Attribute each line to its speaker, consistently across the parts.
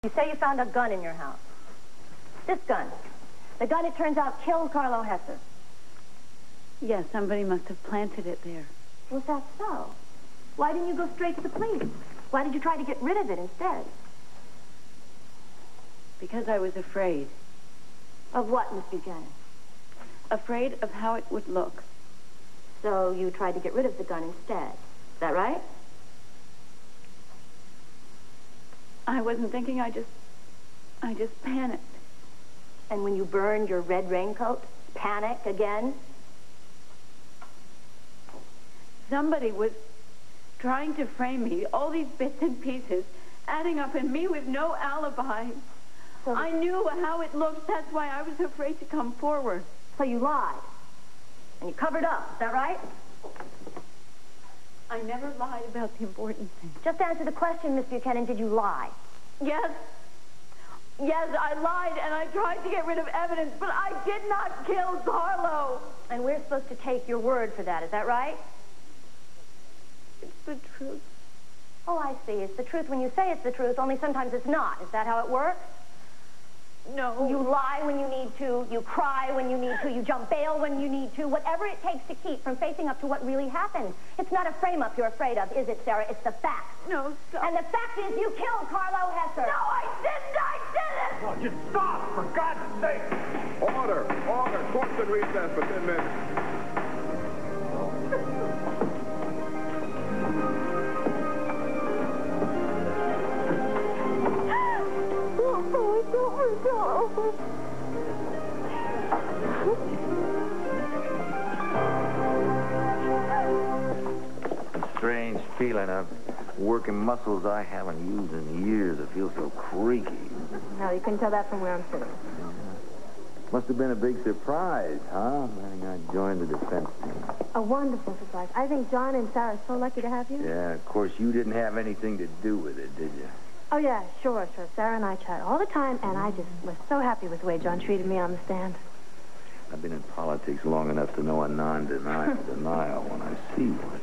Speaker 1: You say you found a gun in your house. This gun. The gun, it turns out, killed Carlo Hesser.
Speaker 2: Yes, somebody must have planted it there.
Speaker 1: Was that so? Why didn't you go straight to the police? Why did you try to get rid of it instead?
Speaker 2: Because I was afraid.
Speaker 1: Of what, Miss Buchanan?
Speaker 2: Afraid of how it would look.
Speaker 1: So you tried to get rid of the gun instead. Is that right?
Speaker 2: I wasn't thinking, I just panicked.
Speaker 1: And when you burned your red raincoat, panic again?
Speaker 2: Somebody was trying to frame me, all these bits and pieces, adding up, and me with no alibi.
Speaker 1: So
Speaker 2: I knew how it looked. That's why I was afraid to come forward.
Speaker 1: So you lied. And you covered up. Is that right?
Speaker 2: I never lied about the important things.
Speaker 1: Just answer the question, Miss Buchanan. Did you lie?
Speaker 2: Yes. Yes, I lied, and I tried to get rid of evidence, but I did not kill Carlo.
Speaker 1: And we're supposed to take your word for that. Is that right?
Speaker 2: It's the truth.
Speaker 1: Oh, I see. It's the truth when you say it's the truth, only sometimes it's not. Is that how it works?
Speaker 2: No.
Speaker 1: You lie when you need to, you cry when you need to, you jump bail when you need to, whatever it takes to keep from facing up to what really happened. It's not a frame-up you're afraid of, is it, Sarah? It's the facts.
Speaker 2: No, stop.
Speaker 1: And the fact is you killed Carlo Hesser.
Speaker 2: No, I didn't!
Speaker 3: Oh, just stop, for God's sake! Order! Order! Court's in recess for 10 minutes.
Speaker 4: Strange feeling of working muscles I haven't used in years. I feel so creaky.
Speaker 1: No, you couldn't tell that from where I'm sitting.
Speaker 4: Must have been a big surprise, huh? When I joined the defense team.
Speaker 1: A wonderful surprise. I think John and Sarah are so lucky to have you.
Speaker 4: Yeah, of course, you didn't have anything to do with it, did you?
Speaker 1: Oh, yeah, sure. Sarah and I chat all the time, and I just was so happy with the way John treated me on the stand.
Speaker 4: I've been in politics long enough to know a non-denial denial when I see one.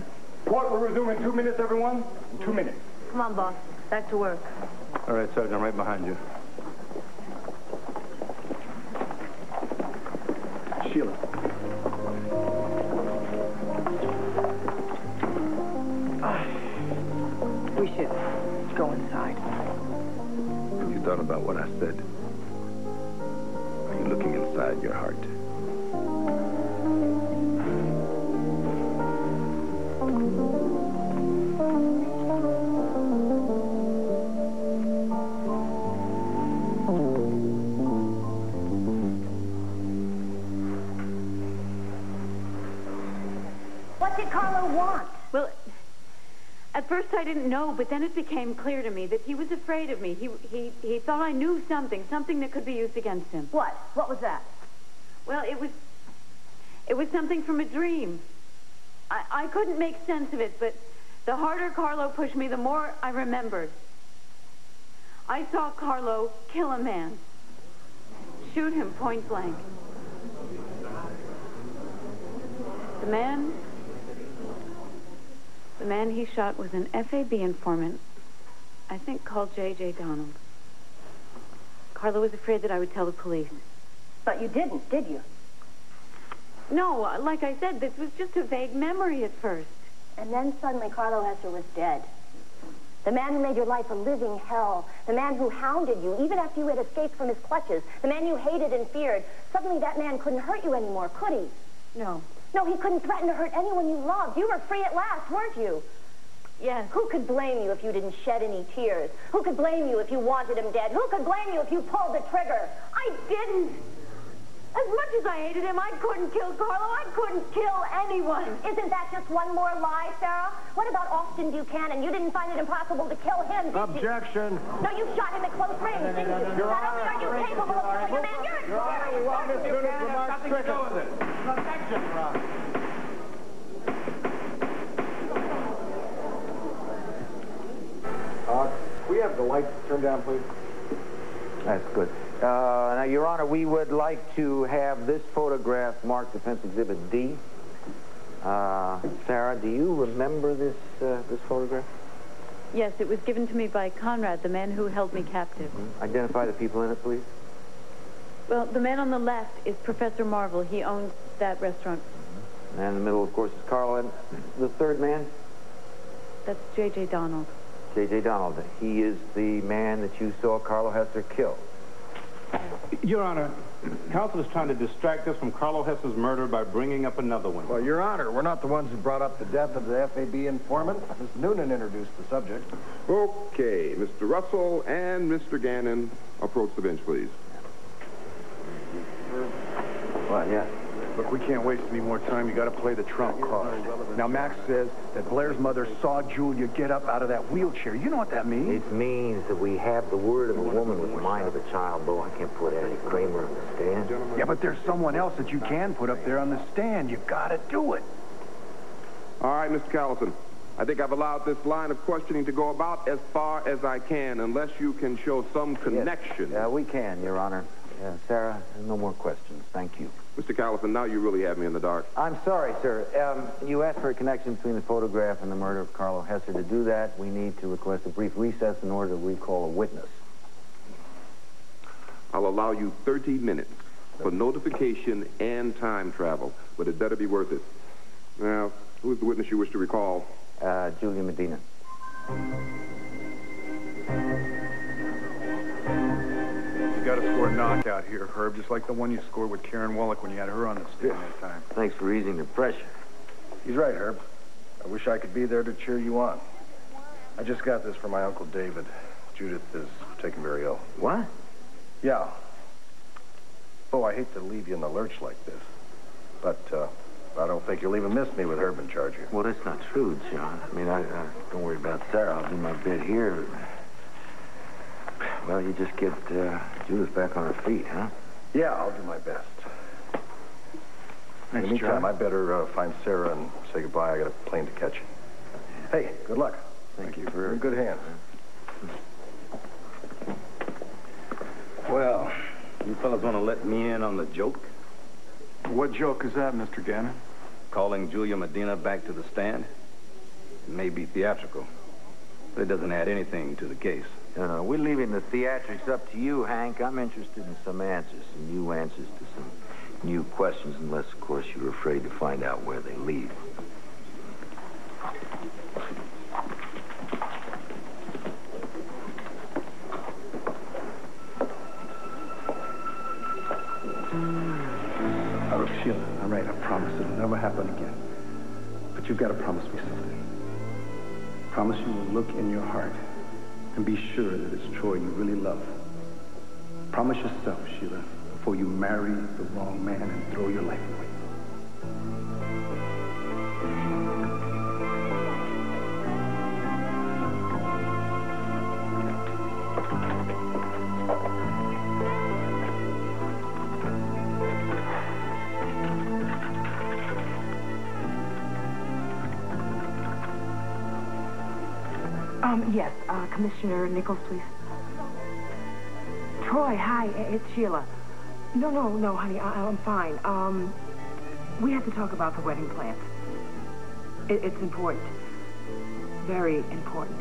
Speaker 3: Court will resume in 2 minutes, everyone. In 2 minutes.
Speaker 1: Come on, boss. Back to work.
Speaker 3: All right, Sergeant, I'm right behind you. Sheila.
Speaker 5: We should go inside.
Speaker 3: Have you thought about what I said? Are you looking inside your heart?
Speaker 1: What did Carlo want?
Speaker 2: Well, at first I didn't know, but then it became clear to me that he was afraid of me. He thought I knew something that could be used against him.
Speaker 1: What? What was that?
Speaker 2: Well, it was something from a dream. I couldn't make sense of it, but the harder Carlo pushed me, the more I remembered. I saw Carlo kill a man, shoot him point blank. The man he shot was an FAB informant, I think called J.J. Donald. Carlo was afraid that I would tell the police.
Speaker 1: But you didn't, did you?
Speaker 2: No, like I said, this was just a vague memory at first.
Speaker 1: And then suddenly Carlo Hesser was dead. The man who made your life a living hell. The man who hounded you, even after you had escaped from his clutches. The man you hated and feared. Suddenly that man couldn't hurt you anymore, could he?
Speaker 2: No.
Speaker 1: No, he couldn't threaten to hurt anyone you loved. You were free at last, weren't you?
Speaker 2: Yes.
Speaker 1: Who could blame you if you didn't shed any tears? Who could blame you if you wanted him dead? Who could blame you if you pulled the trigger?
Speaker 2: I didn't. As much as I hated him, I couldn't kill Carlo. I couldn't kill anyone.
Speaker 1: Isn't that just one more lie, Sarah? What about Austin Buchanan? You didn't find it impossible to kill him, did you?
Speaker 3: Objection.
Speaker 1: No, you shot him at close range, didn't you? Not only are you capable of killing a man, you're
Speaker 3: Your Honor, we want Miss Nunez remarks stricken.
Speaker 5: Objection, Your Honor.
Speaker 3: We have the lights turned down, please.
Speaker 4: That's good. Now, Your Honor, we would like to have this photograph marked Defense Exhibit D. Sarah, do you remember this photograph?
Speaker 2: Yes, it was given to me by Conrad, the man who held me captive.
Speaker 4: Identify the people in it, please.
Speaker 2: Well, the man on the left is Professor Marvel. He owns that restaurant.
Speaker 4: And in the middle, of course, is Carlo. And the third man?
Speaker 2: That's J.J. Donald.
Speaker 4: J.J. Donald. He is the man that you saw Carlo Hester kill.
Speaker 6: Your Honor, counsel is trying to distract us from Carlo Hester's murder by bringing up another one.
Speaker 5: Well, Your Honor, we're not the ones who brought up the death of the FAB informant. Miss Noonan introduced the subject.
Speaker 7: Okay, Mr. Russell and Mr. Gannon, approach the bench, please.
Speaker 4: Well, yeah.
Speaker 3: Look, we can't waste any more time. You got to play the trump card. Now, Max says that Blair's mother saw Julia get up out of that wheelchair. You know what that means?
Speaker 4: It means that we have the word of a woman with the mind of a child, Bo. I can't put Eddie Kramer on the stand.
Speaker 3: Yeah, but there's someone else that you can put up there on the stand. You got to do it.
Speaker 7: All right, Mr. Callison. I think I've allowed this line of questioning to go about as far as I can, unless you can show some connection.
Speaker 4: Yeah, we can, Your Honor. Sarah, no more questions. Thank you.
Speaker 7: Mr. Callison, now you really have me in the dark.
Speaker 4: I'm sorry, sir. You asked for a connection between the photograph and the murder of Carlo Hester. To do that, we need to request a brief recess in order to recall a witness.
Speaker 7: I'll allow you 30 minutes for notification and time travel, but it better be worth it. Now, who is the witness you wish to recall?
Speaker 4: Julia Medina.
Speaker 3: You got to score a knockout here, Herb, just like the one you scored with Karen Wallach when you had her on the stand that time.
Speaker 4: Thanks for easing the pressure.
Speaker 5: He's right, Herb. I wish I could be there to cheer you on. I just got this from my Uncle David. Judith is taken very ill.
Speaker 4: What?
Speaker 5: Yeah. Oh, I hate to leave you in the lurch like this, but I don't think you'll even miss me with Herb in charge here.
Speaker 4: Well, that's not true, John. I mean, don't worry about Sarah. I'll do my bit here. Well, you just get Judith back on her feet, huh?
Speaker 5: Yeah, I'll do my best. In the meantime, I better find Sarah and say goodbye. I got a plane to catch. Hey, good luck.
Speaker 4: Thank you.
Speaker 5: You're in good hands.
Speaker 6: Well, you fellas want to let me in on the joke?
Speaker 3: What joke is that, Mr. Gannon?
Speaker 6: Calling Julia Medina back to the stand? It may be theatrical, but it doesn't add anything to the case.
Speaker 4: No, we're leaving the theatrics up to you, Hank. I'm interested in some answers, some new answers to some new questions, unless, of course, you're afraid to find out where they lead.
Speaker 3: Oh, Sheila, all right, I promise it'll never happen again. But you've got to promise me something. Promise you will look in your heart and be sure that it's Troy you really love. Promise yourself, Sheila, before you marry the wrong man and throw your life away.
Speaker 8: Yes, Commissioner Nichols, please. Troy, hi, it's Sheila. No, honey, I'm fine. We have to talk about the wedding plans. It's important. Very important.